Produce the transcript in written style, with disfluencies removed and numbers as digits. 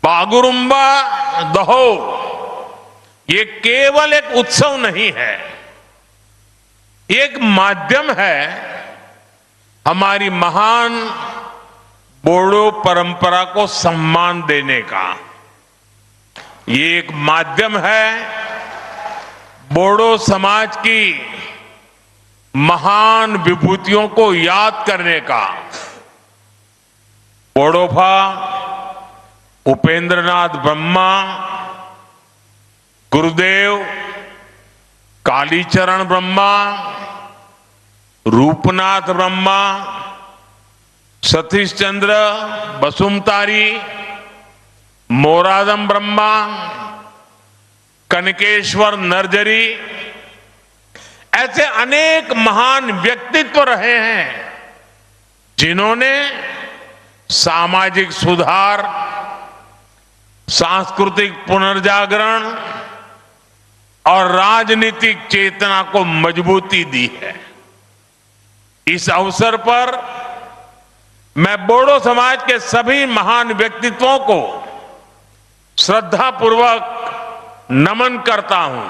बागुरुम्बा दहो ये केवल एक उत्सव नहीं है, एक माध्यम है हमारी महान बोडो परंपरा को सम्मान देने का। ये एक माध्यम है बोडो समाज की महान विभूतियों को याद करने का। बोडोफा उपेंद्रनाथ ब्रह्मा, गुरुदेव कालीचरण ब्रह्मा, रूपनाथ ब्रह्मा, सतीश चंद्र बसुमतारी, मोरादम ब्रह्मा, कनकेश्वर नरजरी, ऐसे अनेक महान व्यक्तित्व रहे हैं जिन्होंने सामाजिक सुधार, सांस्कृतिक पुनर्जागरण और राजनीतिक चेतना को मजबूती दी है। इस अवसर पर मैं बोडो समाज के सभी महान व्यक्तित्वों को श्रद्धापूर्वक नमन करता हूं।